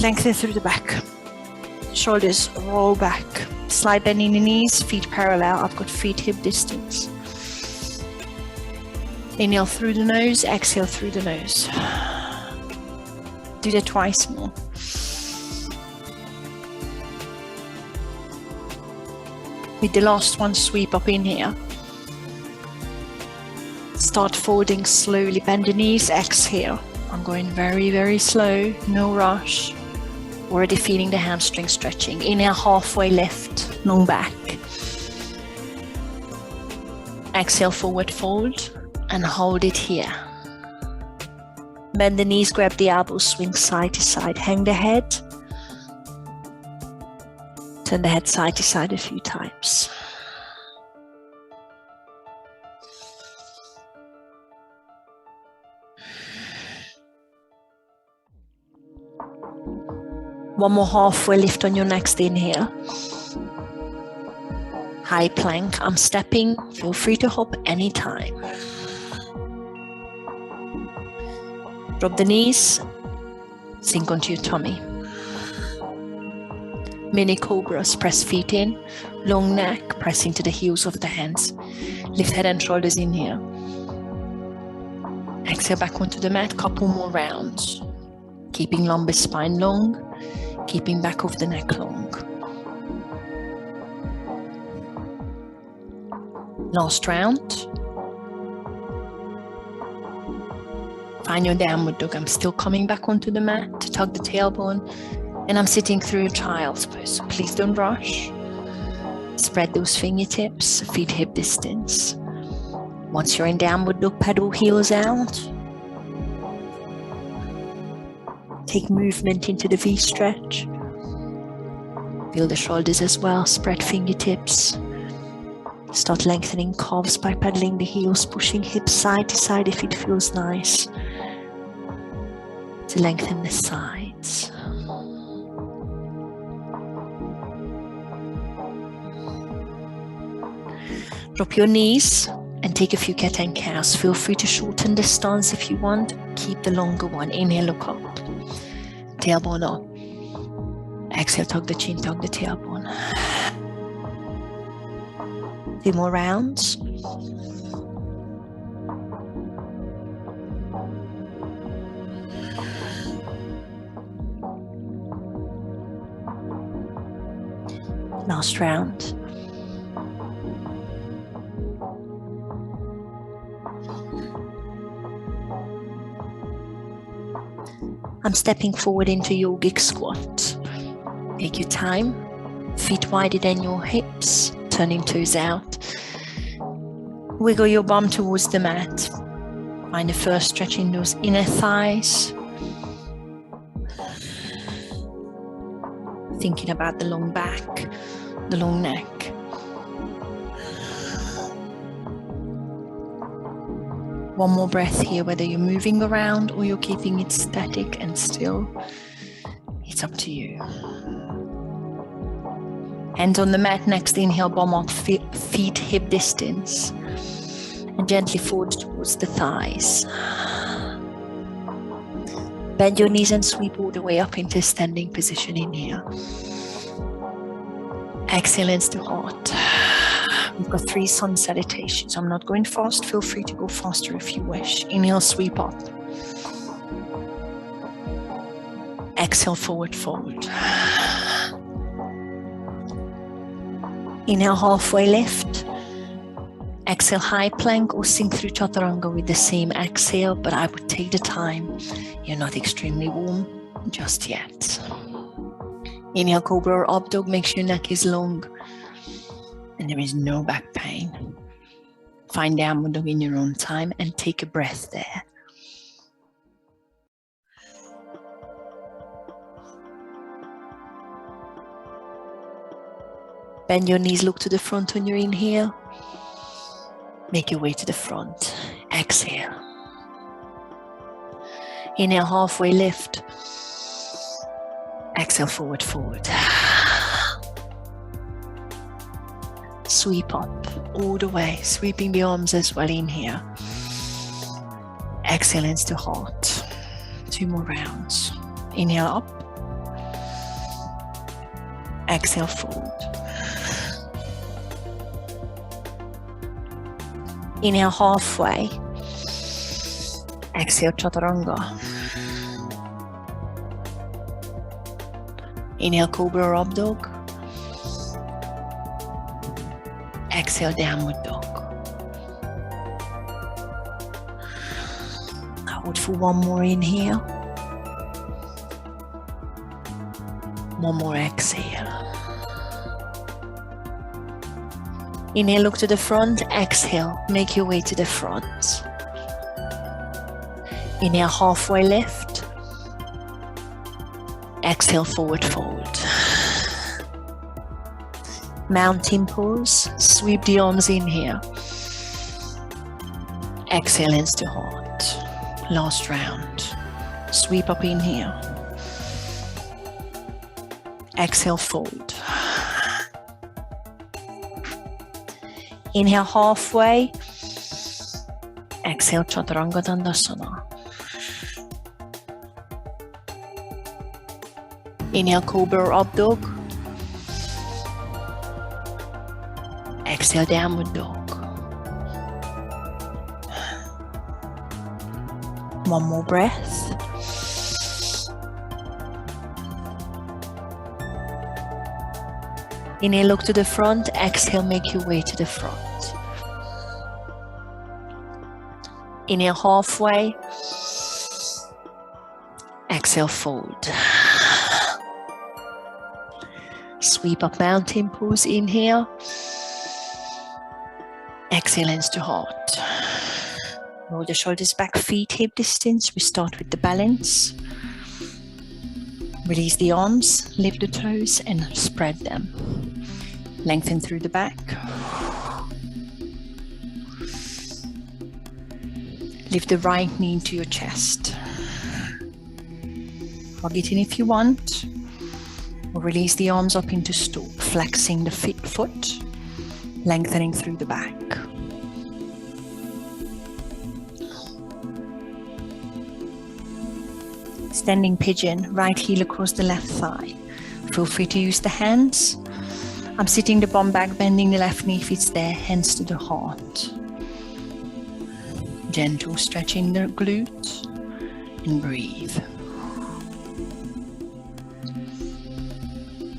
Lengthen through the back. Shoulders roll back. Slight bend in the knees, feet parallel. I've got feet hip distance. Inhale through the nose, exhale through the nose. Do that twice more. With the last one, sweep up in here. Start folding slowly, bend the knees, exhale. I'm going very, very slow, no rush. Already feeling the hamstring stretching. Inhale, halfway lift, long back. Exhale, forward fold. And hold it here. Bend the knees, grab the elbows, swing side to side. Hang the head. Turn the head side to side a few times. One more halfway lift on your next inhale. High plank. I'm stepping. Feel free to hop anytime. Drop the knees, sink onto your tummy. Mini cobras, press feet in, long neck, press into the heels of the hands. Lift head and shoulders in here. Exhale back onto the mat, couple more rounds. Keeping lumbar spine long, keeping back of the neck long. Last round. Find your downward dog. I'm still coming back onto the mat to tug the tailbone, and I'm sitting through a child's pose. So please don't rush. Spread those fingertips, feet hip distance. Once you're in downward dog, pedal heels out. Take movement into the V stretch. Feel the shoulders as well. Spread fingertips. Start lengthening calves by pedaling the heels, pushing hips side to side if it feels nice. To lengthen the sides. Drop your knees and take a few cat and cows. Feel free to shorten the stance if you want. Keep the longer one. Inhale, look up. Tailbone up. Exhale, tug the chin, tug the tailbone. 2 more rounds. Last round. I'm stepping forward into yogic squat. Take your time. Feet wider than your hips. Turning toes out. Wiggle your bum towards the mat. Find the first stretch in those inner thighs. Thinking about the long back, the long neck. One more breath here, whether you're moving around or you're keeping it static and still, it's up to you. Hands on the mat, next inhale, bum up, feet hip distance. And gently forward towards the thighs. Bend your knees and sweep all the way up into standing position in here. Exhale into heart. We've got 3 sun salutations. I'm not going fast. Feel free to go faster if you wish. Inhale, sweep up. Exhale, forward fold. Inhale, halfway lift. Exhale, high plank or sink through chaturanga with the same exhale, but I would take the time. You're not extremely warm just yet. Inhale, cobra or up dog. Make sure your neck is long and there is no back pain. Find downward dog in your own time and take a breath there. Bend your knees, look to the front on your inhale. Make your way to the front. Exhale. Inhale, halfway lift. Exhale, forward fold. Sweep up all the way, sweeping the arms as well in here. Exhale into heart. 2 more rounds. Inhale up. Exhale, fold. Inhale halfway. Exhale, chaturanga. Inhale, cobra up dog. Exhale, downward dog. Hold for one more inhale. One more exhale. Inhale, look to the front. Exhale, make your way to the front. Inhale, halfway lift. Exhale, forward fold. Mountain pose. Sweep the arms in here. Exhale, hands to heart. Last round. Sweep up in here. Exhale, fold. Inhale halfway. Exhale, chaturanga dandasana. Inhale, cobra up dog. Exhale, downward dog. One more breath. Inhale, look to the front. Exhale, make your way to the front. Inhale halfway. Exhale, fold. Sweep up mountain pose. Inhale. Exhale, hands to heart. Roll the shoulders back, feet hip distance. We start with the balance. Release the arms, lift the toes and spread them. Lengthen through the back. Lift the right knee into your chest. Hug it in if you want. Or release the arms up into stalk, flexing the foot, lengthening through the back. Standing pigeon, right heel across the left thigh. Feel free to use the hands. I'm sitting the bum back, bending the left knee if it's there, hands to the heart. Gentle stretching the glute and breathe.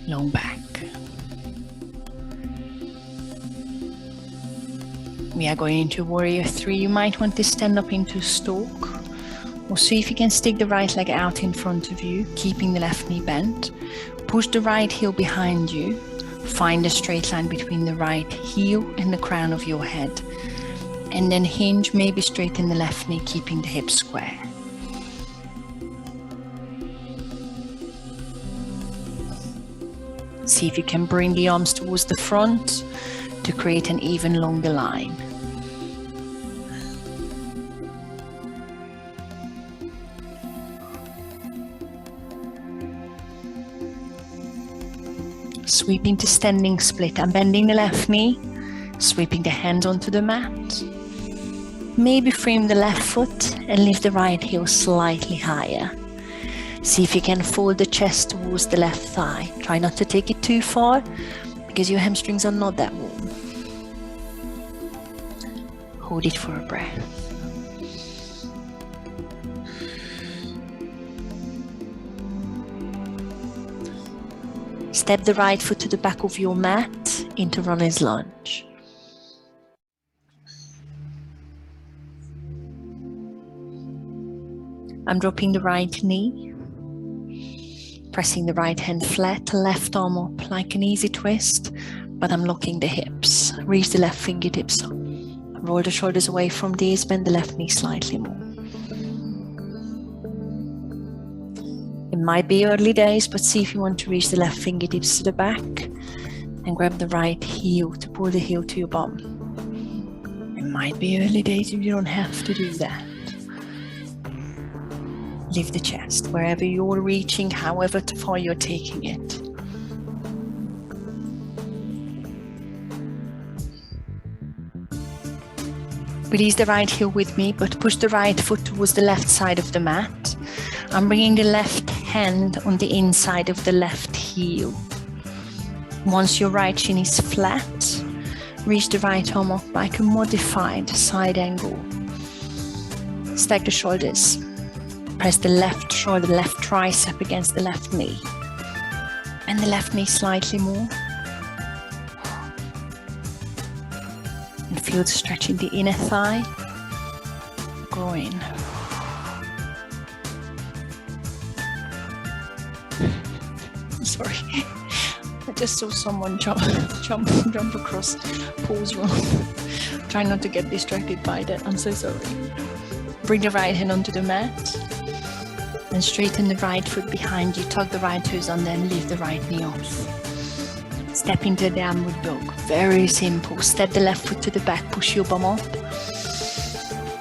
Long back. We are going into warrior 3. You might want to stand up into stalk. Or see if you can stick the right leg out in front of you, keeping the left knee bent. Push the right heel behind you. Find a straight line between the right heel and the crown of your head. And then hinge, maybe straighten the left knee, keeping the hips square. See if you can bring the arms towards the front to create an even longer line. Sweeping to standing split. I'm bending the left knee, sweeping the hands onto the mat. Maybe frame the left foot and lift the right heel slightly higher. See if you can fold the chest towards the left thigh. Try not to take it too far because your hamstrings are not that warm. Hold it for a breath. Step the right foot to the back of your mat into runner's lunge. I'm dropping the right knee, pressing the right hand flat, left arm up like an easy twist, but I'm locking the hips. Reach the left fingertips up. Roll the shoulders away from these, bend the left knee slightly more. It might be early days, but see if you want to reach the left fingertips to the back and grab the right heel to pull the heel to your bum. It might be early days if you don't have to do that. Lift the chest wherever you're reaching, however far you're taking it. Release the right heel with me, but push the right foot towards the left side of the mat. I'm bringing the left hand on the inside of the left heel. Once your right shin is flat, reach the right arm up like a modified side angle. Stack the shoulders. Press the left shoulder, left tricep against the left knee. And the left knee slightly more. And feel the stretch in the inner thigh. Groin. Sorry, I just saw someone jump across Paul's room. Try not to get distracted by that. I'm so sorry. Bring the right hand onto the mat and straighten the right foot behind you. Tuck the right toes under and lift the right knee off. Step into a downward dog. Very simple. Step the left foot to the back. Push your bum up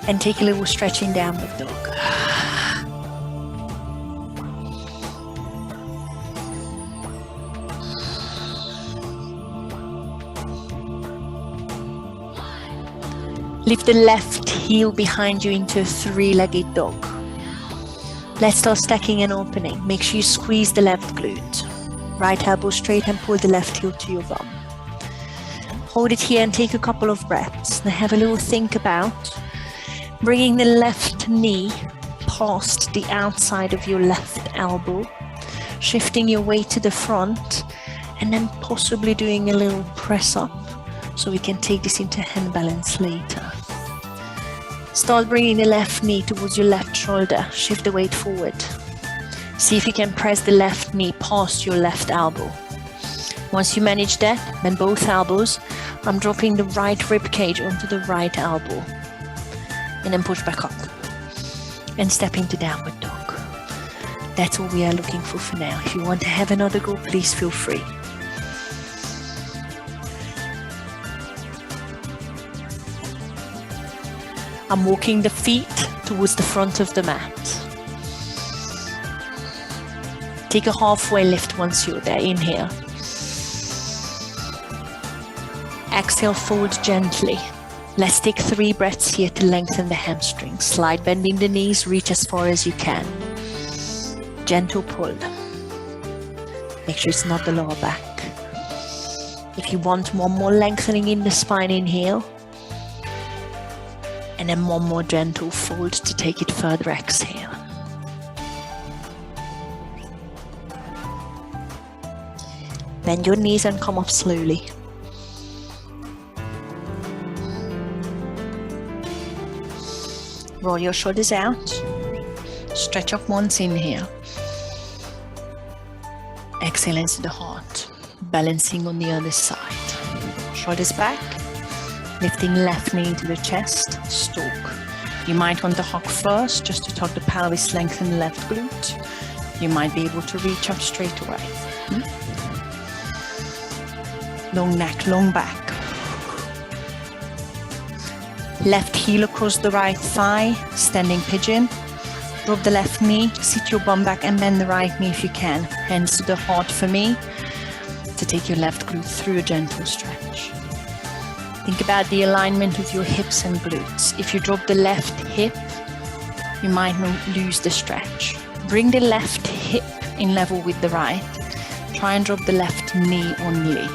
and take a little stretch in downward dog. Lift the left heel behind you into a three-legged dog. Let's start stacking and opening. Make sure you squeeze the left glute. Right elbow straight and pull the left heel to your bum. Hold it here and take a couple of breaths. Now have a little think about bringing the left knee past the outside of your left elbow, shifting your weight to the front, and then possibly doing a little press up so we can take this into hand balance later. Start bringing the left knee towards your left shoulder. Shift the weight forward. See if you can press the left knee past your left elbow. Once you manage that, bend both elbows. I'm dropping the right rib cage onto the right elbow. And then push back up. And step into downward dog. That's all we are looking for now. If you want to have another go, please feel free. I'm walking the feet towards the front of the mat. Take a halfway lift once you're there. Inhale. Exhale, fold gently. Let's take 3 breaths here to lengthen the hamstrings. Slide bending the knees, reach as far as you can. Gentle pull. Make sure it's not the lower back. If you want one more lengthening in the spine, inhale. And then one more gentle fold to take it further, exhale. Bend your knees and come up slowly. Roll your shoulders out. Stretch up once, inhale. Exhale into the heart. Balancing on the other side. Shoulders back. Lifting left knee into the chest, stalk. You might want to hug first, just to tuck the pelvis, lengthen the left glute. You might be able to reach up straight away. Long neck, long back. Left heel across the right thigh, standing pigeon. Drop the left knee, sit your bum back and bend the right knee if you can. Hands to the heart for me, to take your left glute through a gentle stretch. Think about the alignment of your hips and glutes. If you drop the left hip, you might lose the stretch. Bring the left hip in level with the right. Try and drop the left knee only.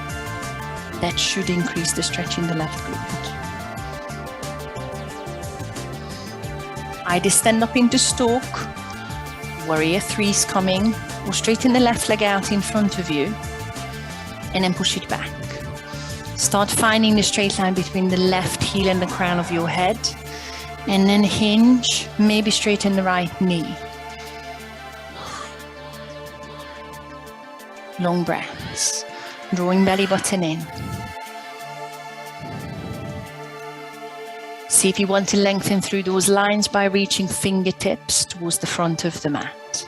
That should increase the stretch in the left glute. Either stand up into stalk, warrior 3 is coming, or straighten the left leg out in front of you, and then push it back. Start finding the straight line between the left heel and the crown of your head. And then hinge, maybe straighten the right knee. Long breaths. Drawing belly button in. See if you want to lengthen through those lines by reaching fingertips towards the front of the mat.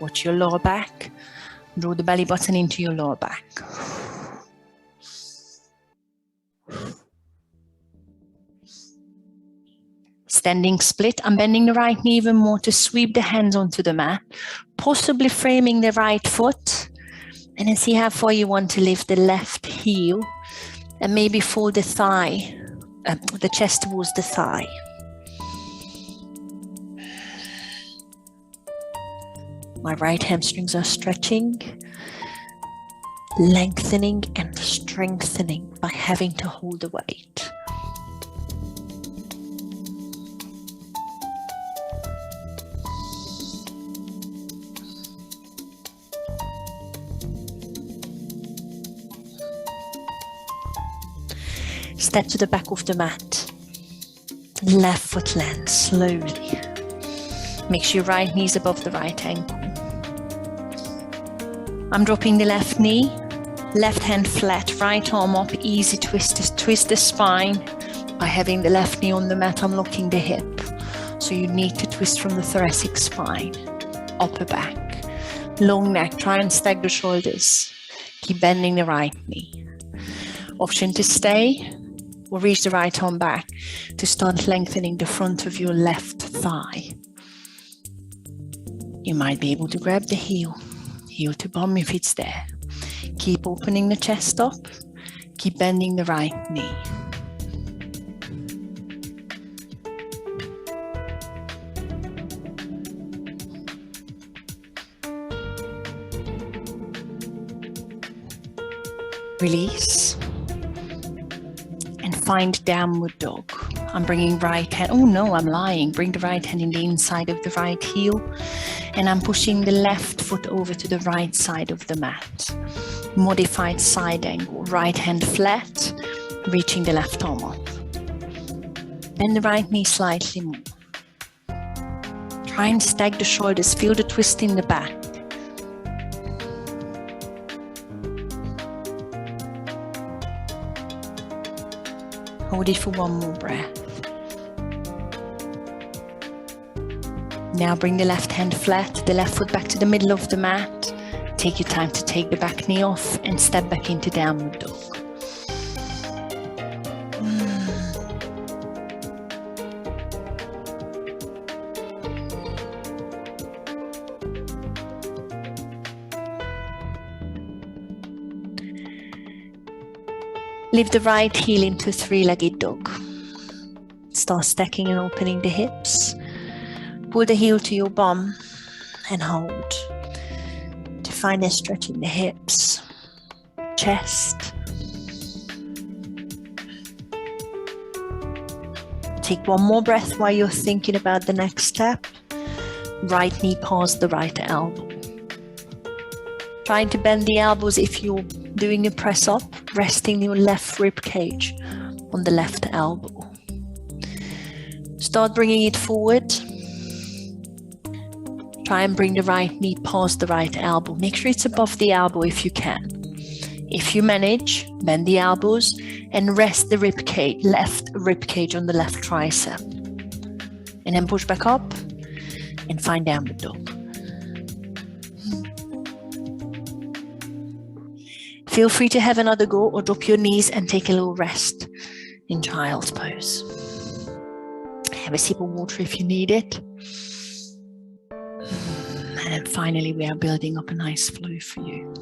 Watch your lower back. Draw the belly button into your lower back. Standing split, I'm bending the right knee even more to sweep the hands onto the mat, possibly framing the right foot, and then see how far you want to lift the left heel, and maybe fold the thigh, the chest towards the thigh. My right hamstrings are stretching. lengthening and strengthening by having to hold the weight. Step to the back of the mat. Left foot lands slowly. Make sure your right knee is above the right ankle. I'm dropping the left knee, left hand flat, right arm up, easy twist the spine. By having the left knee on the mat, I'm locking the hip. So you need to twist from the thoracic spine, upper back, long neck, try and stack the shoulders. Keep bending the right knee. Option to stay or reach the right arm back to start lengthening the front of your left thigh. You might be able to grab the heel to bum if it's there. Keep opening the chest up, keep bending the right knee. Release. And find downward dog. I'm bringing right hand, oh no, I'm lying. Bring the right hand in the inside of the right heel. And I'm pushing the left foot over to the right side of the mat. Modified side angle, right hand flat, reaching the left arm up. Bend the right knee slightly more. Try and stack the shoulders, feel the twist in the back. Hold it for one more breath. Now bring the left hand flat, the left foot back to the middle of the mat. Take your time to take the back knee off and step back into downward dog. Lift the right heel into three-legged dog. Start stacking and opening the hips. Pull the heel to your bum and hold. To find a stretch in the hips, chest. Take one more breath while you're thinking about the next step. Right knee past the right elbow. Trying to bend the elbows if you're doing a press up, resting your left rib cage on the left elbow. Start bringing it forward. Try and bring the right knee past the right elbow. Make sure it's above the elbow if you can. If you manage, bend the elbows and rest the rib cage, left rib cage on the left tricep. And then push back up and find downward dog. Feel free to have another go or drop your knees and take a little rest in child's pose. Have a sip of water if you need it. And finally, we are building up a nice flow for you.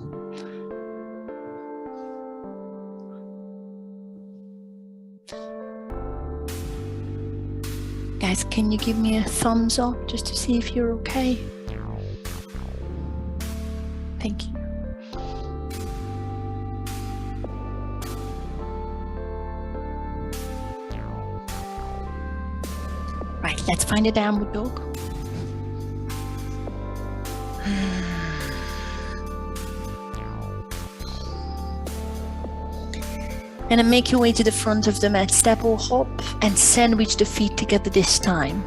Guys, can you give me a thumbs up just to see if you're okay? Thank you. Right, let's find a downward dog. And then make your way to the front of the mat, step or hop, and sandwich the feet together this time.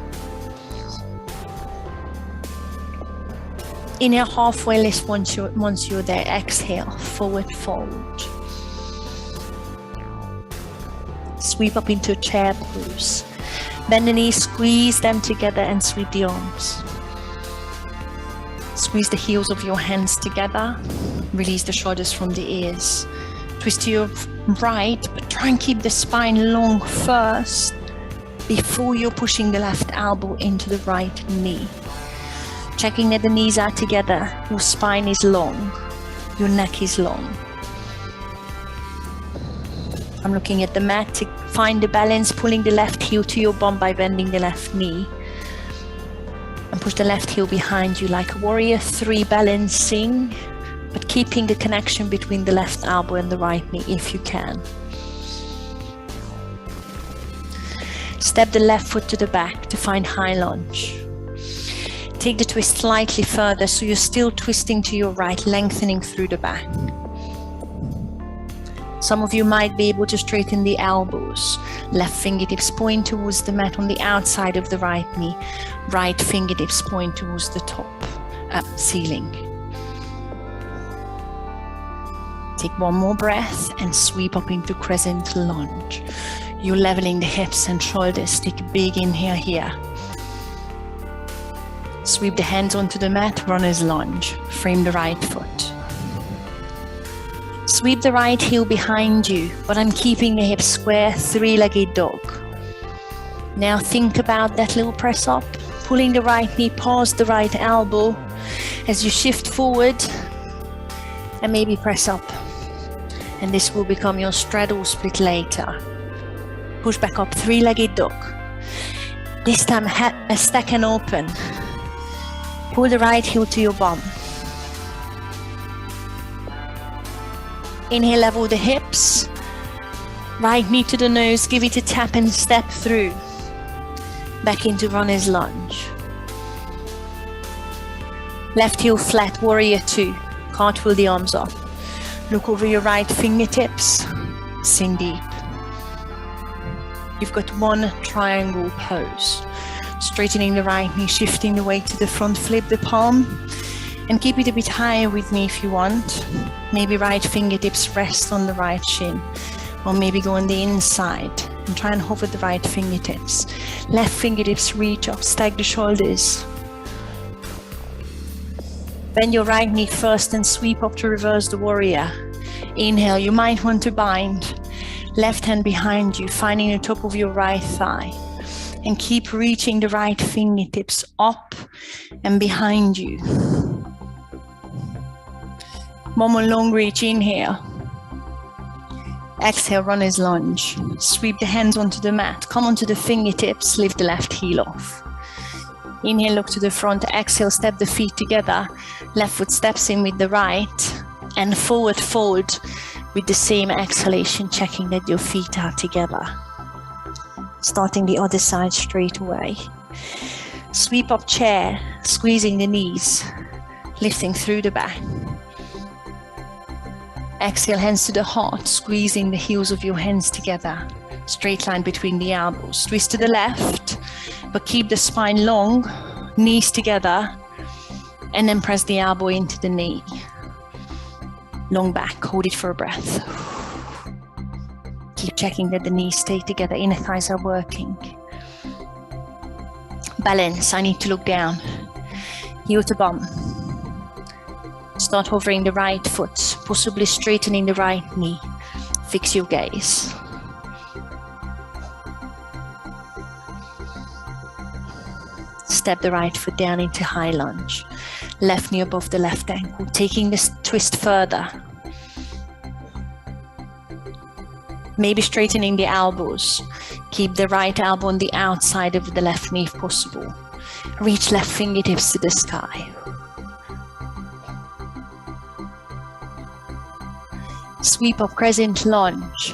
Inhale, halfway lift once you're there. Exhale, forward fold. Sweep up into a chair pose. Bend the knees, squeeze them together and sweep the arms. Squeeze the heels of your hands together. Release the shoulders from the ears. Twist to your right, but try and keep the spine long first before you're pushing the left elbow into the right knee. Checking that the knees are together, your spine is long, your neck is long. I'm looking at the mat to find the balance, pulling the left heel to your bum by bending the left knee. And push the left heel behind you like a warrior three, balancing, but keeping the connection between the left elbow and the right knee if you can. Step the left foot to the back to find high lunge. Take the twist slightly further so you're still twisting to your right, lengthening through the back. Some of you might be able to straighten the elbows. Left fingertips point towards the mat on the outside of the right knee. Right fingertips point towards the top, ceiling. Take one more breath and sweep up into crescent lunge. You're leveling the hips and shoulders. Take a big inhale here. Sweep the hands onto the mat, runner's lunge. Frame the right foot. Sweep the right heel behind you, but I'm keeping the hips square, three-legged dog. Now think about that little press up, pulling the right knee past the right elbow as you shift forward and maybe press up. And this will become your straddle split later. Push back up, three-legged dog. This time, stack and open. Pull the right heel to your bum. Inhale, level the hips. Right knee to the nose, give it a tap and step through. Back into runner's lunge. Left heel flat, warrior two. Cartwheel the arms up. Look over your right fingertips. Sink deep. You've got one triangle pose. Straightening the right knee, shifting the weight to the front, flip the palm. And keep it a bit higher with me if you want. Maybe right fingertips rest on the right shin. Or maybe go on the inside and try and hover the right fingertips. Left fingertips reach up, stack the shoulders. Bend your right knee first and sweep up to reverse the warrior. Inhale, you might want to bind. Left hand behind you, finding the top of your right thigh. And keep reaching the right fingertips up and behind you. One more long reach, inhale. Exhale, runner's lunge. Sweep the hands onto the mat. Come onto the fingertips, lift the left heel off. Inhale, look to the front. Exhale, step the feet together. Left foot steps in with the right. And forward fold with the same exhalation, checking that your feet are together. Starting the other side straight away. Sweep up chair, squeezing the knees, lifting through the back. Exhale, hands to the heart, squeezing the heels of your hands together. Straight line between the elbows. Twist to the left, but keep the spine long, knees together, and then press the elbow into the knee. Long back, hold it for a breath. Keep checking that the knees stay together, inner thighs are working. Balance, I need to look down. Heel to bum. Start hovering the right foot, possibly straightening the right knee. Fix your gaze. Step the right foot down into high lunge. Left knee above the left ankle, taking this twist further. Maybe straightening the elbows. Keep the right elbow on the outside of the left knee if possible. Reach left fingertips to the sky. Sweep up, crescent lunge.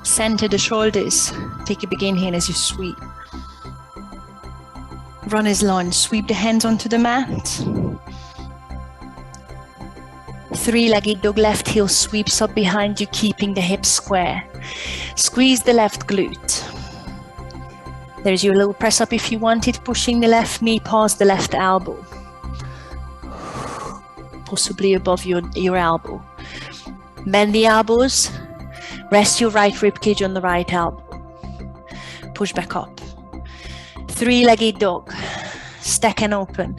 Center the shoulders. Take a big inhale as you sweep. Runner's lunge. Sweep the hands onto the mat. Three-legged dog, left heel sweeps up behind you, keeping the hips square. Squeeze the left glute. There's your little press up if you want it, pushing the left knee past the left elbow. Possibly above your elbow. Bend the elbows. Rest your right ribcage on the right elbow. Push back up. Three-legged dog. Stack and open.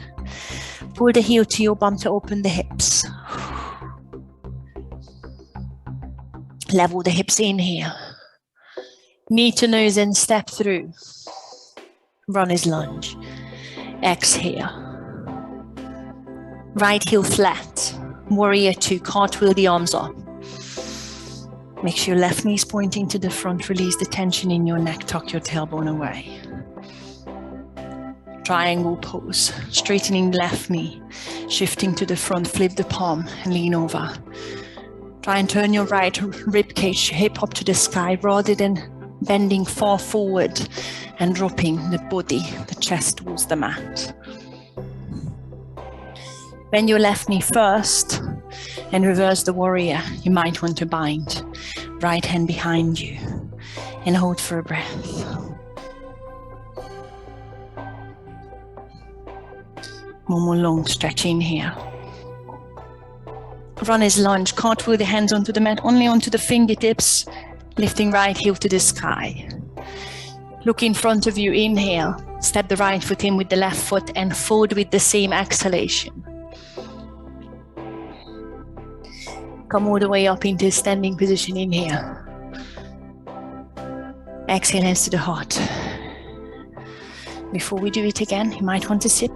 Pull the heel to your bum to open the hips. Level the hips, inhale. Knee to nose and step through. Runner's lunge. Exhale. Right heel flat. Warrior two, cartwheel the arms up. Make sure your left knee is pointing to the front. Release the tension in your neck. Tuck your tailbone away. Triangle pose. Straightening the left knee. Shifting to the front, flip the palm and lean over. Try and turn your right rib cage hip up to the sky rather than bending far forward and dropping the body, the chest towards the mat. Bend your left knee first and reverse the warrior. You might want to bind. Right hand behind you and hold for a breath. One more long stretch in here. Runner's lunge, cartwheel the hands onto the mat, only onto the fingertips, lifting right heel to the sky. Look in front of you, inhale, step the right foot in with the left foot and fold with the same exhalation. Come all the way up into a standing position, inhale. Exhale, hands to the heart. Before we do it again, you might want to sip.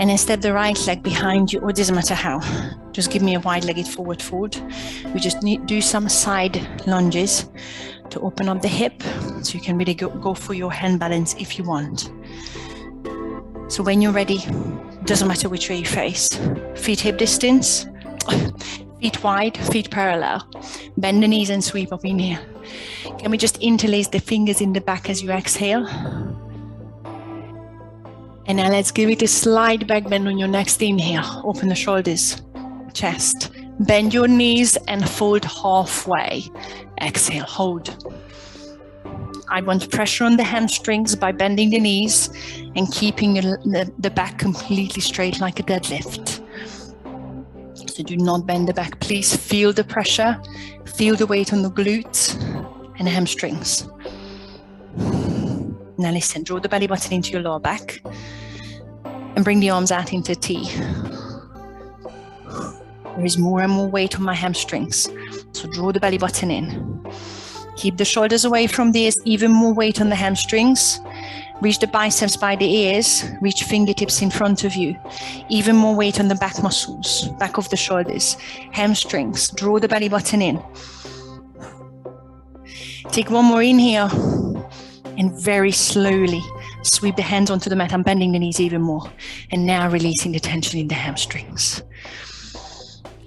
And then step the right leg behind you, or it doesn't matter how. Just give me a wide-legged forward fold. We just need to do some side lunges to open up the hip, so you can really go for your hand balance if you want. So when you're ready, doesn't matter which way you face. Feet hip distance, feet wide, feet parallel. Bend the knees and sweep up in here. Can we just interlace the fingers in the back as you exhale? And now let's give it a slight back bend on your next inhale. Open the shoulders, chest. Bend your knees and fold halfway. Exhale, hold. I want pressure on the hamstrings by bending the knees and keeping the back completely straight like a deadlift. So do not bend the back. Please feel the pressure. Feel the weight on the glutes and the hamstrings. Now listen, draw the belly button into your lower back and bring the arms out into a T. There is more and more weight on my hamstrings, so draw the belly button in. Keep the shoulders away from the ears, even more weight on the hamstrings. Reach the biceps by the ears, reach fingertips in front of you. Even more weight on the back muscles, back of the shoulders, hamstrings. Draw the belly button in. Take one more inhale. And very slowly sweep the hands onto the mat. I'm bending the knees even more. And now releasing the tension in the hamstrings.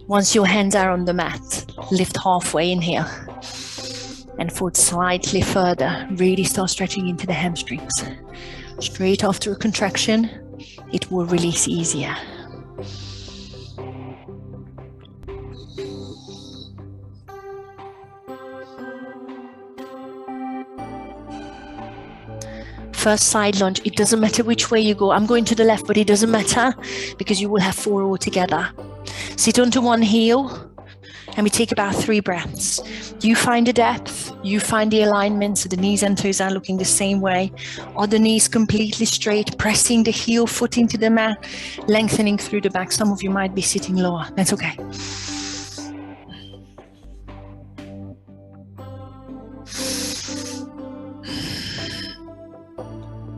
Once your hands are on the mat, lift halfway, inhale. And fold slightly further. Really start stretching into the hamstrings. Straight after a contraction, it will release easier. First side lunge, it doesn't matter which way you go. I'm going to the left, but it doesn't matter because you will have 4 altogether. Sit onto one heel and we take about 3 breaths. You find the depth, you find the alignment, so the knees and toes are looking the same way. Or the knees completely straight, pressing the heel foot into the mat, lengthening through the back. Some of you might be sitting lower, that's okay.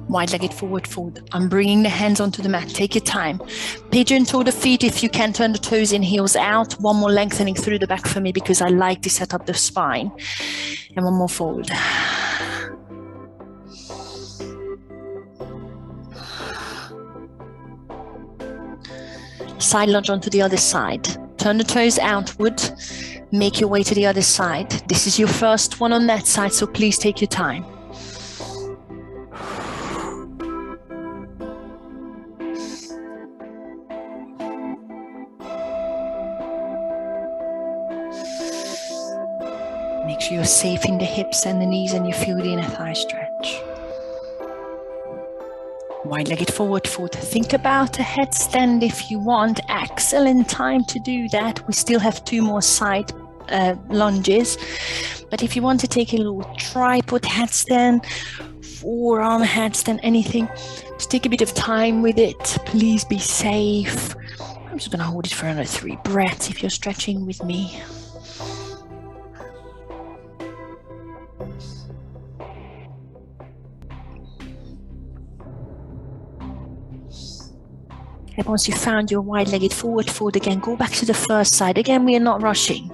Wide-legged forward fold. I'm bringing the hands onto the mat. Take your time. Pigeon toe the feet if you can. Turn the toes in, heels out. One more lengthening through the back for me because I like to set up the spine. And one more fold. Side lunge onto the other side. Turn the toes outward. Make your way to the other side. This is your first one on that side, so please take your time. Make sure you're safe in the hips and the knees and you feel the inner thigh stretch. Wide-legged forward fold. Think about a headstand if you want. Excellent time to do that. We still have 2 more side lunges. But if you want to take a little tripod headstand, forearm headstand, anything, just take a bit of time with it. Please be safe. I'm just going to hold it for another 3 breaths if you're stretching with me. And once you found your wide-legged forward fold again, go back to the first side. Again, we are not rushing.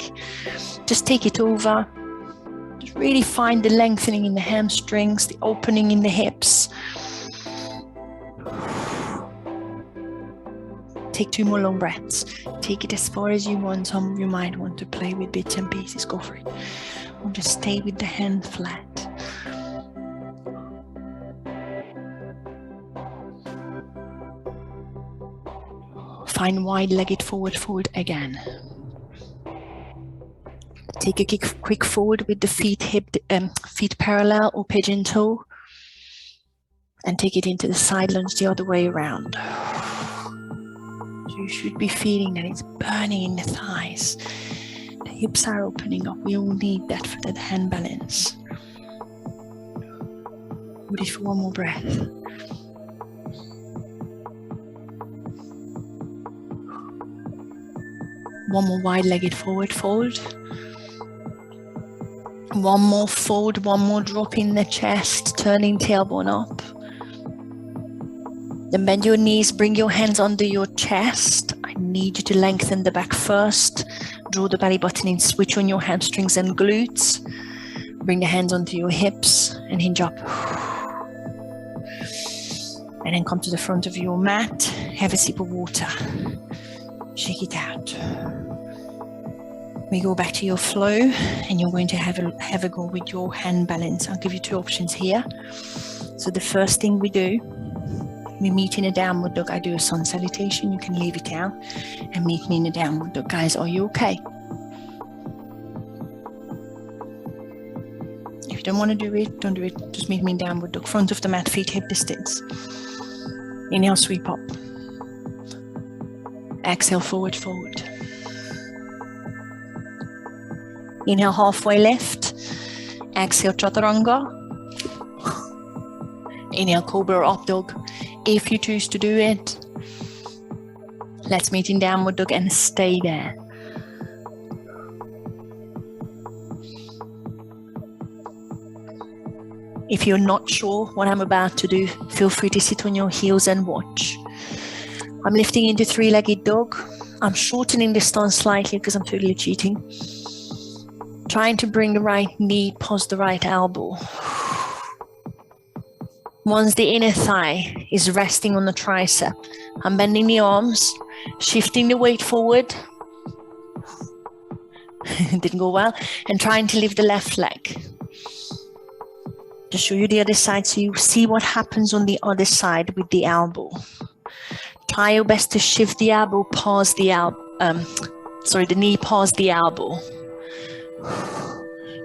Just take it over. Just really find the lengthening in the hamstrings, the opening in the hips. take 2 more long breaths. Take it as far as you want. Some of you might want to play with bits and pieces. Go for it. Or just stay with the hand flat. Find wide-legged forward fold again. Take a quick forward with the feet parallel or pigeon toe. And take it into the side lunge the other way around. So you should be feeling that it's burning in the thighs. The hips are opening up. We all need that for the hand balance. Hold it for 1 more breath. One more wide-legged forward fold. 1 more fold, 1 more drop in the chest, turning tailbone up. Then bend your knees, bring your hands under your chest. I need you to lengthen the back first. Draw the belly button in, switch on your hamstrings and glutes. Bring the hands onto your hips and hinge up. And then come to the front of your mat. Have a sip of water. Shake it out. We go back to your flow and you're going to have a go with your hand balance. I'll give you 2 options here. So the first thing we do, we meet in a downward dog. I do a sun salutation. You can leave it down and meet me in a downward dog. Guys, are you okay? If you don't want to do it, don't do it. Just meet me in downward dog. Front of the mat, feet hip distance. Inhale, sweep up. Exhale, forward fold. Inhale, halfway lift. Exhale, chaturanga. Inhale, cobra up dog. If you choose to do it, let's meet in downward dog and stay there. If you're not sure what I'm about to do, feel free to sit on your heels and watch. I'm lifting into 3-legged dog. I'm shortening the stance slightly because I'm totally cheating. Trying to bring the right knee past the right elbow. Once the inner thigh is resting on the tricep, I'm bending the arms, shifting the weight forward. Didn't go well. And trying to lift the left leg. Just show you the other side so you see what happens on the other side with the elbow. Try your best to shift the elbow past the the knee past the elbow.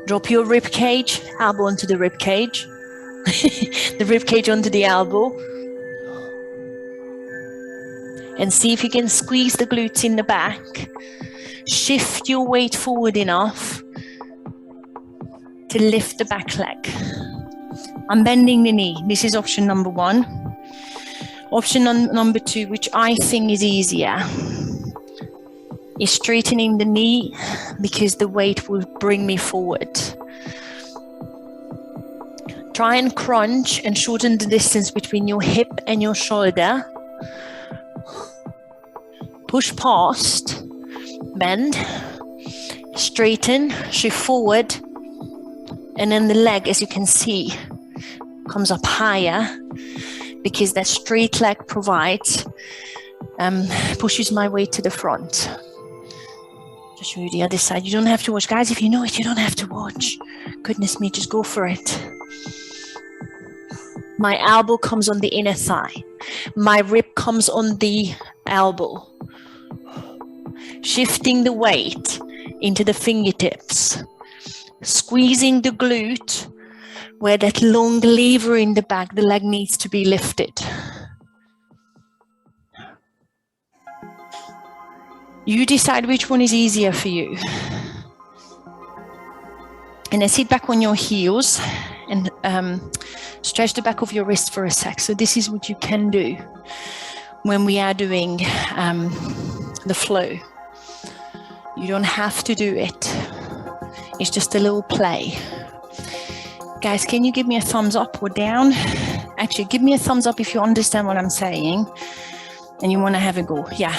Drop your rib cage, elbow onto the rib cage. The rib cage onto the elbow. And see if you can squeeze the glutes in the back. Shift your weight forward enough to lift the back leg. I'm bending the knee. This is option number 1. Option number 2, which I think is easier, is straightening the knee because the weight will bring me forward. Try and crunch and shorten the distance between your hip and your shoulder. Push past, bend, straighten, shift forward, and then the leg, as you can see, comes up higher because that straight leg provides, pushes my weight to the front. Just show you the other side. You don't have to watch. Guys, if you know it, you don't have to watch. Goodness me, just go for it. My elbow comes on the inner thigh. My rib comes on the elbow. Shifting the weight into the fingertips. Squeezing the glute where that long lever in the back, the leg needs to be lifted. You decide which one is easier for you. And then sit back on your heels and stretch the back of your wrist for a sec. So this is what you can do when we are doing the flow. You don't have to do it. It's just a little play. Guys, can you give me a thumbs up or down? Actually, give me a thumbs up if you understand what I'm saying and you want to have a go. Yeah.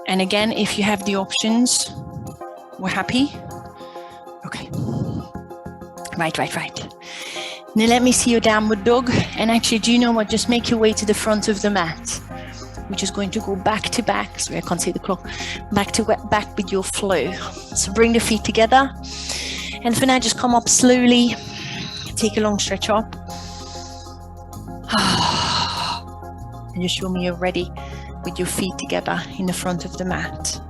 And again, if you have the options, we're happy. Okay. Right. Now let me see your downward dog. And actually, do you know what? Just make your way to the front of the mat. We're just going to go back to back. Sorry, I can't see the clock. Back to back with your flow. So bring the feet together. And for now, just come up slowly. Take a long stretch up. And just show me you're ready with your feet together in the front of the mat.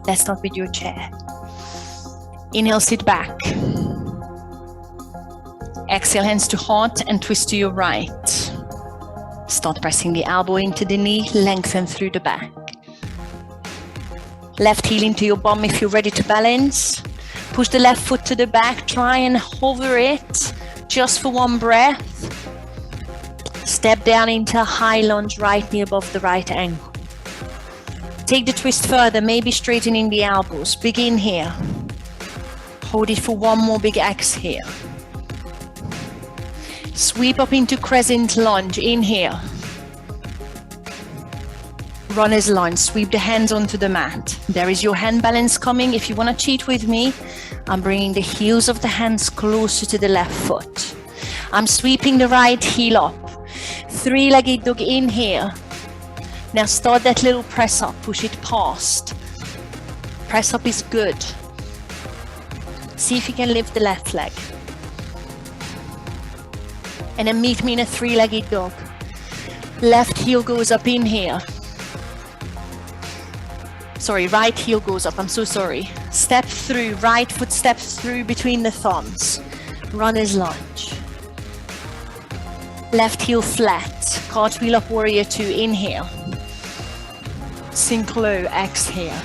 Let's start with your chair. Inhale, sit back. Exhale, hands to heart and twist to your right. Start pressing the elbow into the knee, lengthen through the back. Left heel into your bum if you're ready to balance. Push the left foot to the back, try and hover it just for one breath. Step down into a high lunge, right knee above the right ankle. Take the twist further, maybe straightening the elbows. Begin here. Hold it for one more big exhale. Sweep up into crescent lunge, inhale. Runner's lunge, sweep the hands onto the mat. There is your hand balance coming. If you want to cheat with me, I'm bringing the heels of the hands closer to the left foot. I'm sweeping the right heel up. Three-legged dog, inhale. Now start that little press up, push it past. Press up is good. See if you can lift the left leg. And then meet me in a three-legged dog. Left heel goes up, inhale. Sorry, right heel goes up, I'm so sorry. Step through, right foot steps through between the thumbs. Runner's lunge. Left heel flat, cartwheel up, warrior two, inhale. Sink low, exhale.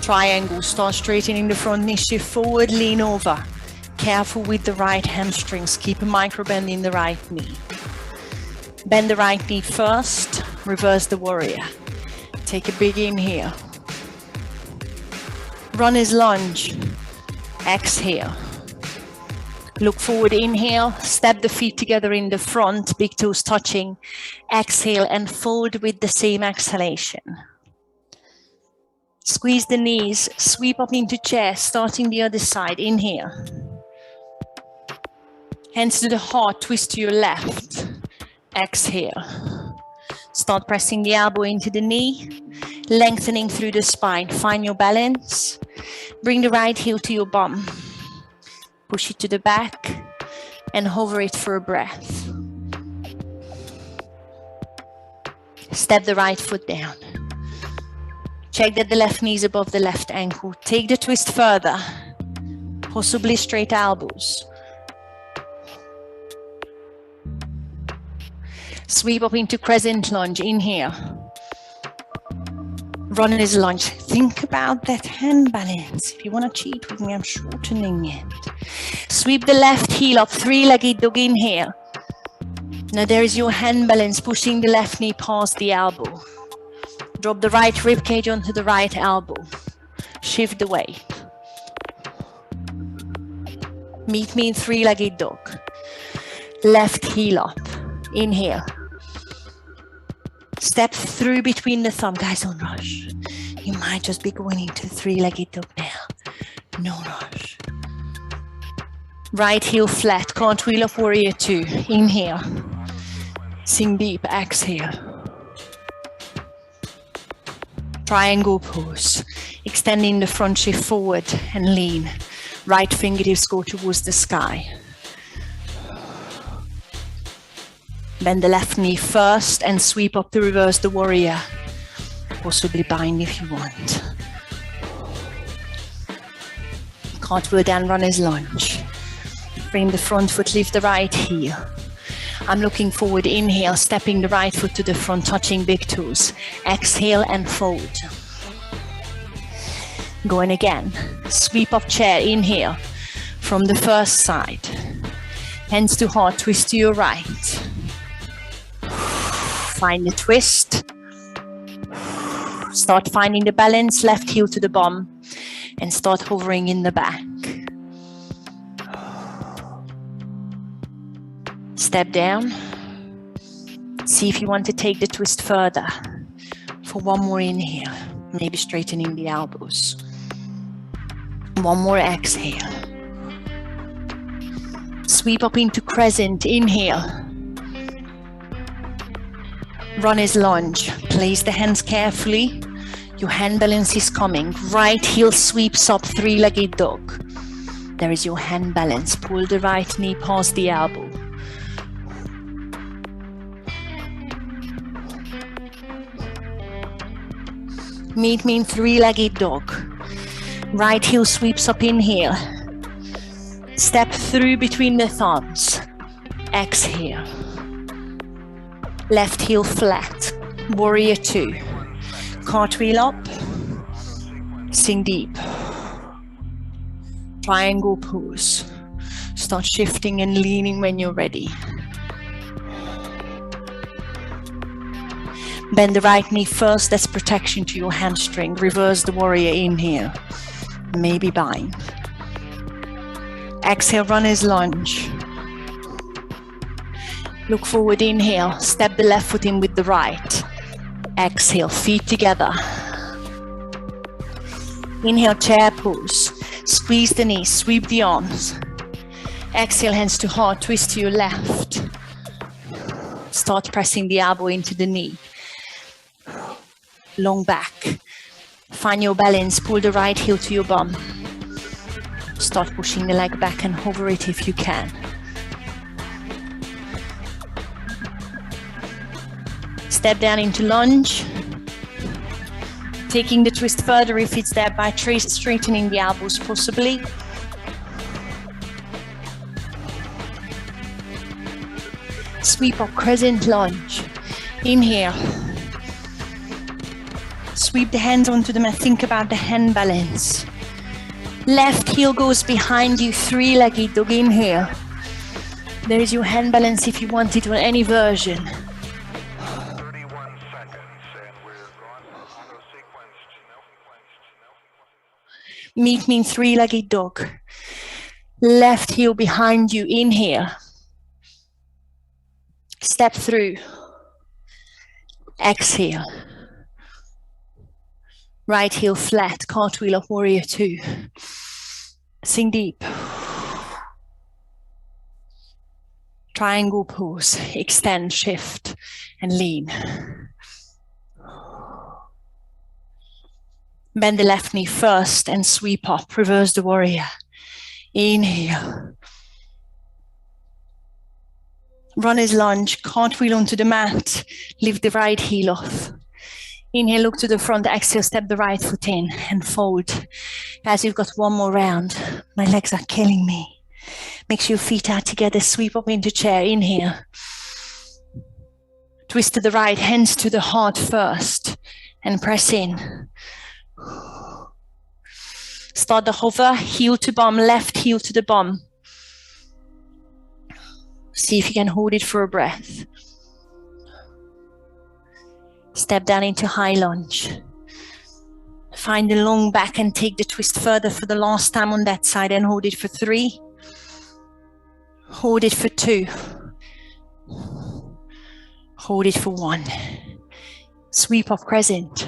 Triangle, start straightening the front knee, shift forward, lean over. Careful with the right hamstrings, keep a micro bend in the right knee. Bend the right knee first, reverse the warrior. Take a big inhale. Runner's lunge, exhale. Look forward, inhale, step the feet together in the front, big toes touching. Exhale and fold with the same exhalation. Squeeze the knees, sweep up into chair, starting the other side, inhale. Hands to the heart, twist to your left. Exhale. Start pressing the elbow into the knee, lengthening through the spine. Find your balance. Bring the right heel to your bum. Push it to the back and hover it for a breath. Step the right foot down. Check that the left knee is above the left ankle. Take the twist further, possibly straight elbows. Sweep up into crescent lunge, inhale. Runner's lunge. Think about that hand balance. If you want to cheat with me, I'm shortening it. Sweep the left heel up, three-legged dog, inhale. Now there is your hand balance, pushing the left knee past the elbow. Drop the right rib cage onto the right elbow. Shift the weight. Meet me in three-legged dog. Left heel up. Inhale. Step through between the thumb. Guys, don't rush. You might just be going into three-legged dog now. No rush. Right heel flat. Cartwheel up, warrior two. Inhale. Sink deep. Exhale. Triangle pose. Extending the front, shift forward and lean. Right fingertips go towards the sky. Bend the left knee first and sweep up to reverse the warrior. Possibly bind if you want. Cartwheel down, runner's lunge. Bring the front foot, lift the right heel. I'm looking forward, inhale, stepping the right foot to the front, touching big toes. Exhale and fold. Going again. Sweep up chair, inhale. From the first side. Hands to heart, twist to your right. Find the twist. Start finding the balance, left heel to the bum. And start hovering in the back. Step down. See if you want to take the twist further. For one more inhale. Maybe straightening the elbows. One more exhale. Sweep up into crescent, inhale. Runner's lunge, place the hands carefully. Your hand balance is coming. Right heel sweeps up, three-legged dog. There is your hand balance. Pull the right knee past the elbow. Meet me in three-legged dog. Right heel sweeps up, inhale. Step through between the thumbs. Exhale. Left heel flat. Warrior two. Cartwheel up. Sink deep. Triangle pose. Start shifting and leaning when you're ready. Bend the right knee first, that's protection to your hamstring. Reverse the warrior, inhale. Maybe bind. Exhale, runner's lunge. Look forward, inhale. Step the left foot in with the right. Exhale, feet together. Inhale, chair pose. Squeeze the knees, sweep the arms. Exhale, hands to heart, twist to your left. Start pressing the elbow into the knee. Long back. Find your balance, pull the right heel to your bum. Start pushing the leg back and hover it if you can. Step down into lunge. Taking the twist further if it's there by straightening the elbows possibly. Sweep up, crescent lunge. Inhale. Sweep the hands onto the mat, think about the hand balance. Left heel goes behind you, three-legged dog, inhale. There is your hand balance if you want it on any version. 31 seconds and we're going auto sequenced. Meet me in three-legged dog. Left heel behind you, inhale. Step through. Exhale. Right heel flat, cartwheel up, warrior two. Sink deep. Triangle pose, extend, shift, and lean. Bend the left knee first and sweep up, reverse the warrior. Inhale. Runner's lunge, cartwheel onto the mat, lift the right heel off. Inhale, look to the front, exhale, step the right foot in and fold. As you've got one more round, my legs are killing me. Make sure your feet are together, sweep up into chair, inhale. Twist to the right, hands to the heart first and press in. Start the hover, heel to bum, left heel to the bum. See if you can hold it for a breath. Step down into high lunge. Find the long back and take the twist further for the last time on that side and hold it for 3. Hold it for 2. Hold it for 1. Sweep up crescent.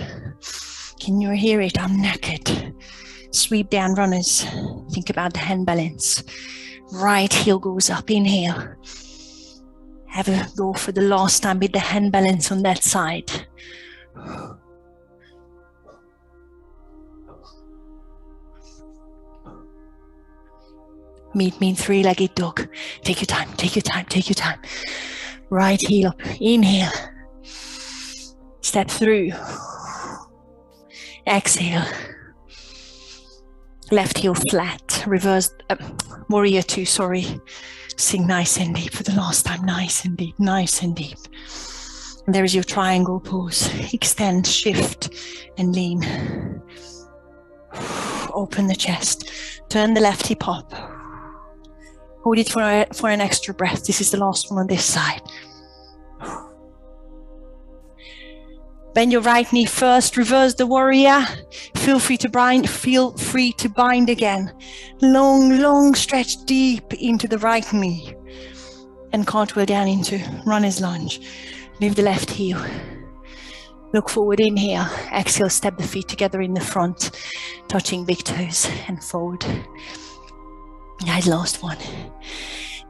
Can you hear it? I'm knackered. Sweep down runners. Think about the hand balance. Right heel goes up, inhale. Have a go for the last time with the hand balance on that side. Meet me in three-legged dog. Take your time, take your time, take your time. Right heel up, inhale. Step through. Exhale. Left heel flat, reverse, warrior two, sorry. Sink nice and deep for the last time, nice and deep, nice and deep. And there is your triangle pose. Extend, shift, and lean. Open the chest. Turn the left hip up. Hold it for an extra breath. This is the last one on this side. Bend your right knee first, reverse the warrior. Feel free to bind again. Long stretch deep into the right knee. And cartwheel down into runner's lunge. Lift the left heel. Look forward, inhale. Exhale, step the feet together in the front, touching big toes and fold. Guys, last one.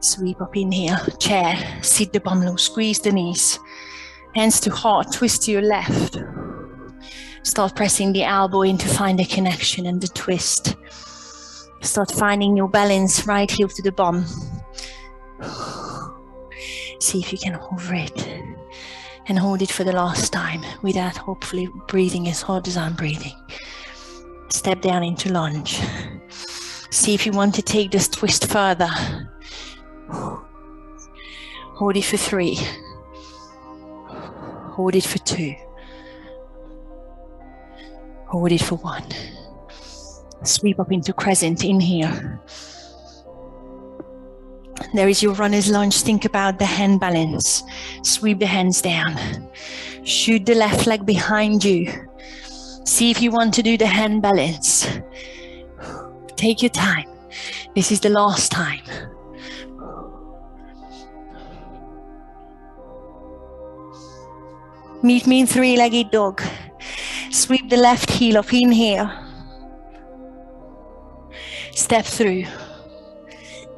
Sweep up in here, chair, sit the bum low, squeeze the knees. Hands to heart, twist to your left. Start pressing the elbow in to find the connection and the twist. Start finding your balance, right heel to the bum. See if you can hover it and hold it for the last time. With that, hopefully breathing as hard as I'm breathing. Step down into lunge. See if you want to take this twist further. Hold it for 3. Hold it for 2. Hold it for 1. Sweep up into crescent in here. There is your runner's lunge. Think about the hand balance. Sweep the hands down. Shoot the left leg behind you. See if you want to do the hand balance. Take your time. This is the last time. Meet me in 3-legged dog. Sweep the left heel up in here. Step through.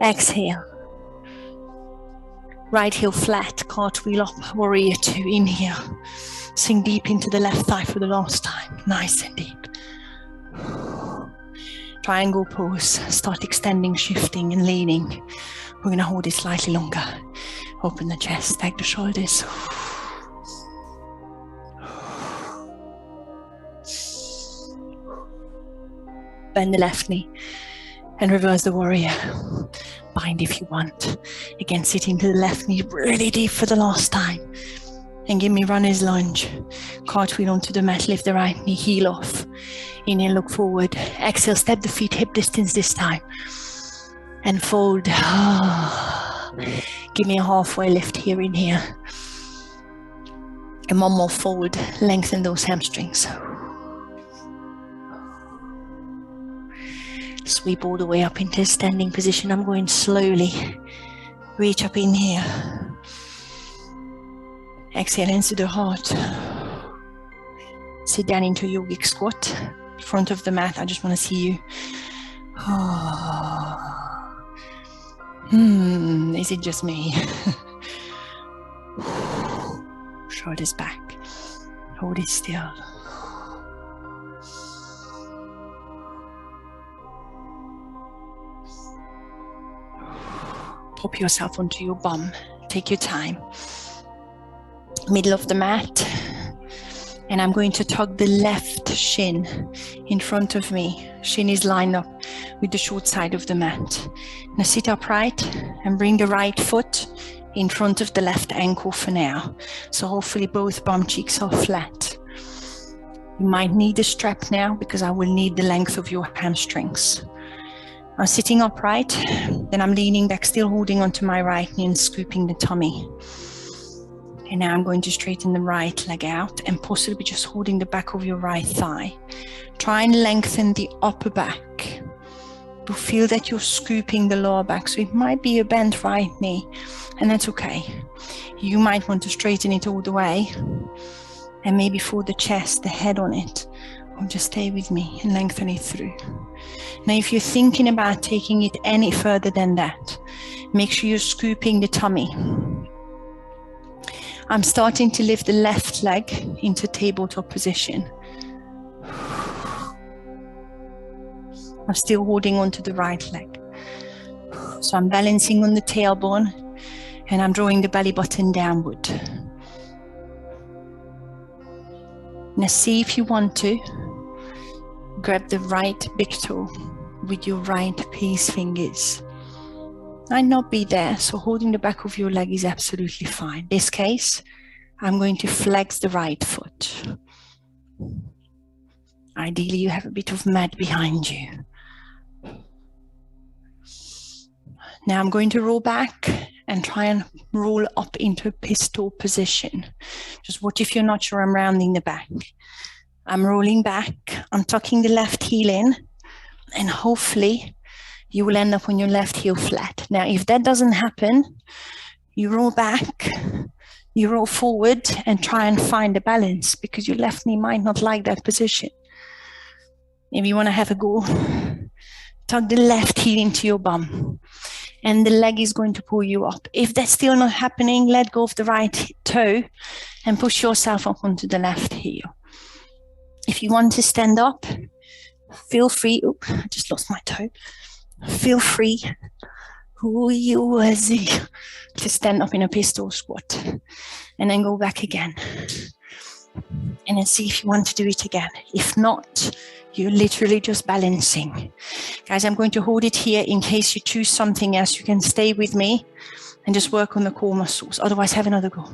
Exhale. Right heel flat, cartwheel up, warrior 2 in here. Sink deep into the left thigh for the last time. Nice and deep. Triangle pose. Start extending, shifting and leaning. We're going to hold it slightly longer. Open the chest, back the shoulders. Bend the left knee and reverse the warrior. Bind if you want. Again, sit into the left knee really deep for the last time. And give me runner's lunge. Cartwheel onto the mat, lift the right knee, heel off. Inhale, look forward. Exhale, step the feet hip distance this time. And fold. Give me a halfway lift here in here. And one more fold. Lengthen those hamstrings. Sweep all the way up into standing position. I'm going slowly. Reach up in here. Exhale, hands to the heart. Sit down into yogic squat. Front of the mat. I just want to see you. Is it just me? Shoulders back. Hold it still. Pop yourself onto your bum. Take your time. Middle of the mat. And I'm going to tug the left shin in front of me. Shin is lined up with the short side of the mat. Now sit upright and bring the right foot in front of the left ankle for now. So hopefully both bum cheeks are flat. You might need a strap now because I will need the length of your hamstrings. I'm sitting upright, then I'm leaning back, still holding onto my right knee and scooping the tummy. And now I'm going to straighten the right leg out and possibly just holding the back of your right thigh. Try and lengthen the upper back. You'll feel that you're scooping the lower back, so it might be a bent right knee, and that's okay. You might want to straighten it all the way, and maybe for the chest, the head on it, or just stay with me and lengthen it through. Now, if you're thinking about taking it any further than that, make sure you're scooping the tummy. I'm starting to lift the left leg into tabletop position. I'm still holding on to the right leg. So I'm balancing on the tailbone and I'm drawing the belly button downward. Now see if you want to grab the right big toe with your right peace fingers. Might not be there, so holding the back of your leg is absolutely fine. In this case, I'm going to flex the right foot. Ideally, you have a bit of mat behind you. Now I'm going to roll back and try and roll up into a pistol position. Just watch if you're not sure I'm rounding the back. I'm rolling back, I'm tucking the left heel in, and hopefully you will end up on your left heel flat. Now, if that doesn't happen, you roll back, you roll forward and try and find a balance because your left knee might not like that position. If you want to have a go, tuck the left heel into your bum and the leg is going to pull you up. If that's still not happening, let go of the right toe and push yourself up onto the left heel. If you want to stand up, feel free. Oh, I just lost my toe. Feel free to stand up in a pistol squat and then go back again. And then see if you want to do it again. If not, you're literally just balancing. Guys, I'm going to hold it here in case you choose something else. You can stay with me and just work on the core muscles. Otherwise, have another go.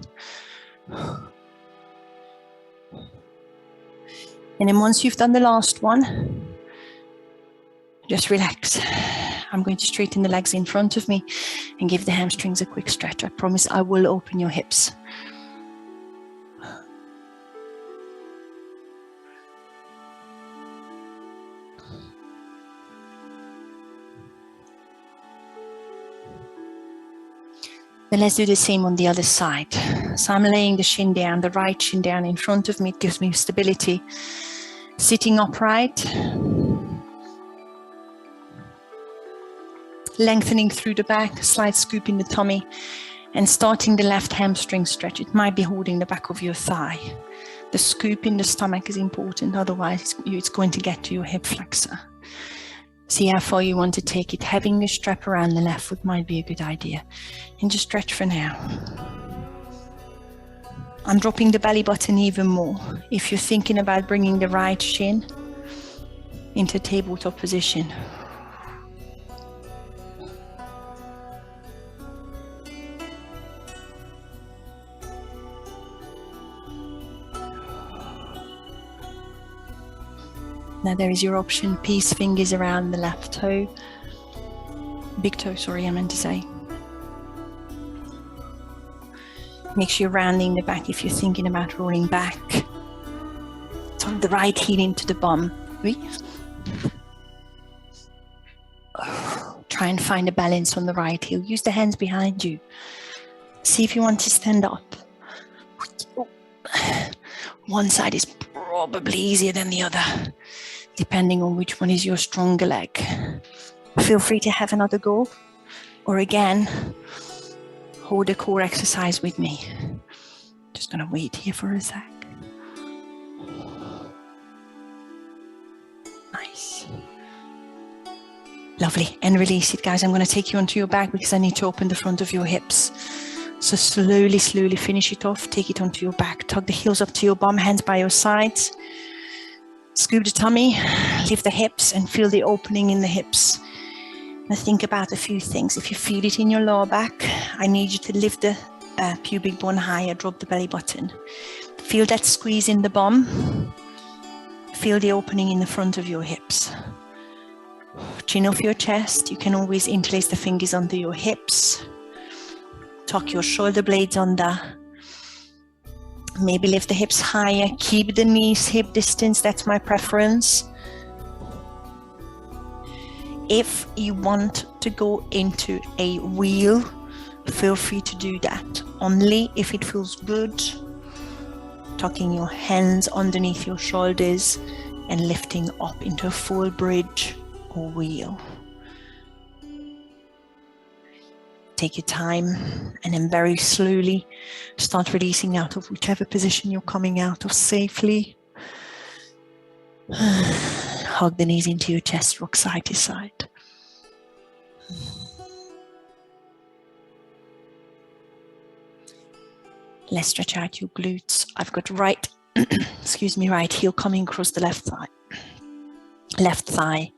And then once you've done the last one, just relax. I'm going to straighten the legs in front of me and give the hamstrings a quick stretch. I promise I will open your hips. Then let's do the same on the other side. So I'm laying the shin down, the right shin down in front of me. It gives me stability. Sitting upright. Lengthening through the back, slight scoop in the tummy, and starting the left hamstring stretch. It might be holding the back of your thigh. The scoop in the stomach is important, otherwise it's going to get to your hip flexor. See how far you want to take it. Having a strap around the left foot might be a good idea. And just stretch for now. I'm dropping the belly button even more. If you're thinking about bringing the right shin into tabletop position. Now there is your option, peace fingers around the left toe. Big toe, sorry, I meant to say. Make sure you're rounding the back if you're thinking about rolling back. Tuck the right heel into the bum. Try and find a balance on the right heel. Use the hands behind you. See if you want to stand up. One side is probably easier than the other, depending on which one is your stronger leg. Feel free to have another go, or again, hold a core exercise with me. Just gonna wait here for a sec. Nice. Lovely, and release it, guys. I'm gonna take you onto your back because I need to open the front of your hips. So slowly finish it off. Take it onto your back. Tuck the heels up to your bum, hands by your sides. Scoop the tummy, lift the hips and feel the opening in the hips. Now think about a few things. If you feel it in your lower back, I need you to lift the pubic bone higher, drop the belly button. Feel that squeeze in the bum. Feel the opening in the front of your hips. Chin off your chest. You can always interlace the fingers under your hips. Tuck your shoulder blades under. Maybe lift the hips higher. Keep the knees hip distance. That's my preference. If you want to go into a wheel, feel free to do that. Only if it feels good. Tucking your hands underneath your shoulders and lifting up into a full bridge or wheel. Take your time and then very slowly start releasing out of whichever position you're coming out of safely. Hug the knees into your chest, rock side to side. Let's stretch out your glutes. I've got right, right heel coming across the left thigh.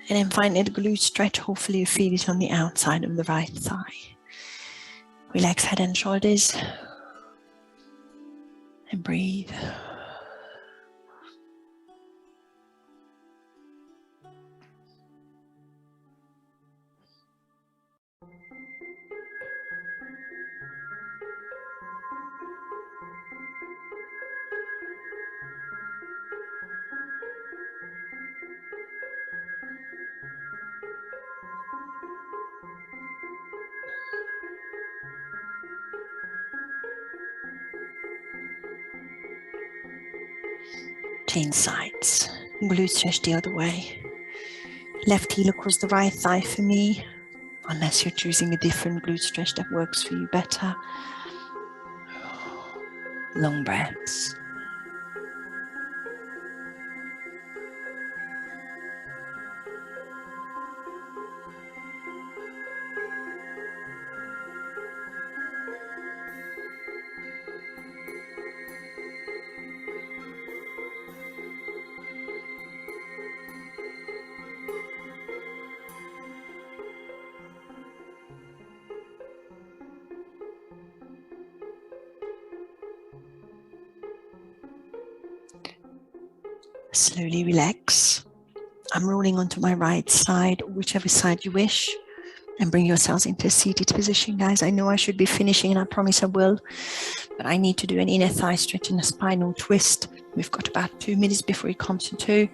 And then finally the glute stretch. Hopefully you feel it on the outside of the right thigh. Relax head and shoulders. And breathe. Change sides. Glute stretch the other way. Left heel across the right thigh for me. unless you're choosing a different glute stretch that works for you better. Long breaths. Slowly relax. I'm rolling onto my right side, whichever side you wish, and bring yourselves into a seated position, guys. I know I should be finishing, and I promise I will, but I need to do an inner thigh stretch and a spinal twist. We've got about 2 minutes before it comes to 2.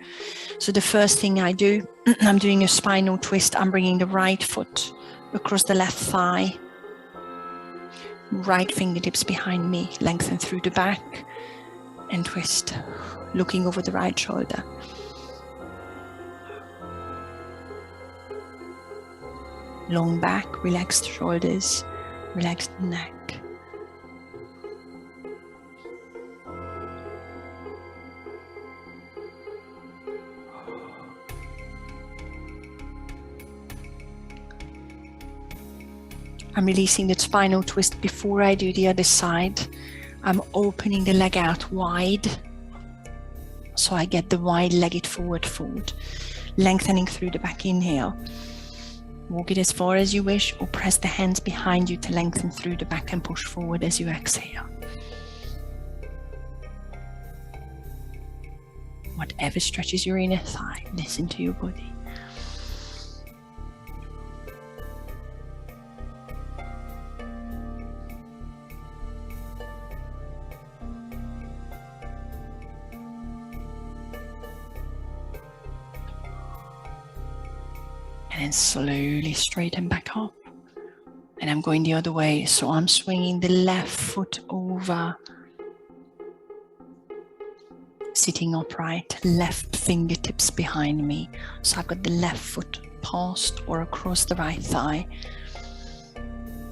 So the first thing I do, I'm doing a spinal twist. I'm bringing the right foot across the left thigh, right fingertips behind me, lengthen through the back, and twist, looking over the right shoulder. Long back, relaxed shoulders, relaxed neck. I'm releasing the spinal twist before I do the other side. I'm opening the leg out wide, so I get the wide-legged forward fold. Lengthening through the back, inhale. Walk it as far as you wish, or press the hands behind you to lengthen through the back and push forward as you exhale. Whatever stretches your inner thigh, listen to your body. And then slowly straighten back up. And I'm going the other way, so I'm swinging the left foot over, sitting upright, left fingertips behind me. So I've got the left foot past or across the right thigh,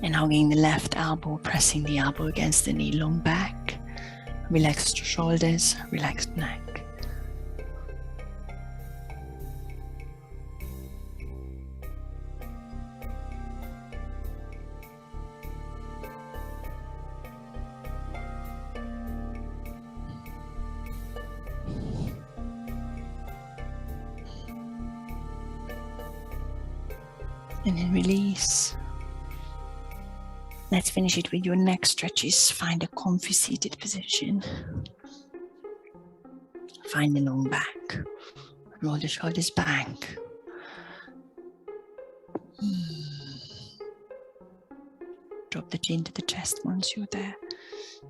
and hugging the left elbow, pressing the elbow against the knee, long back, relaxed shoulders, relaxed neck. And then release. Let's finish it with your neck stretches. Find a comfy seated position. Find the long back. Roll the shoulders back. Drop the chin to the chest once you're there.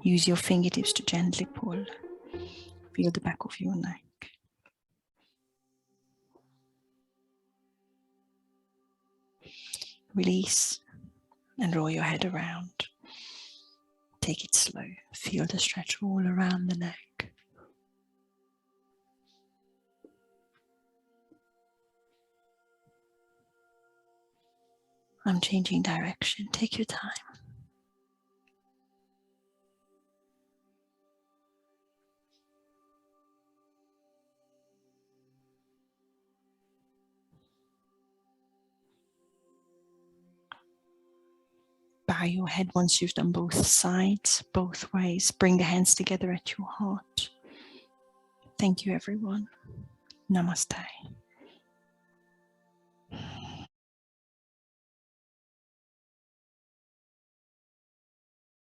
Use your fingertips to gently pull. Feel the back of your neck. Release and roll your head around. Take it slow. Feel the stretch all around the neck. I'm changing direction. Take your time. Bow your head once you've done both sides, both ways. Bring the hands together at your heart. Thank you, everyone. Namaste.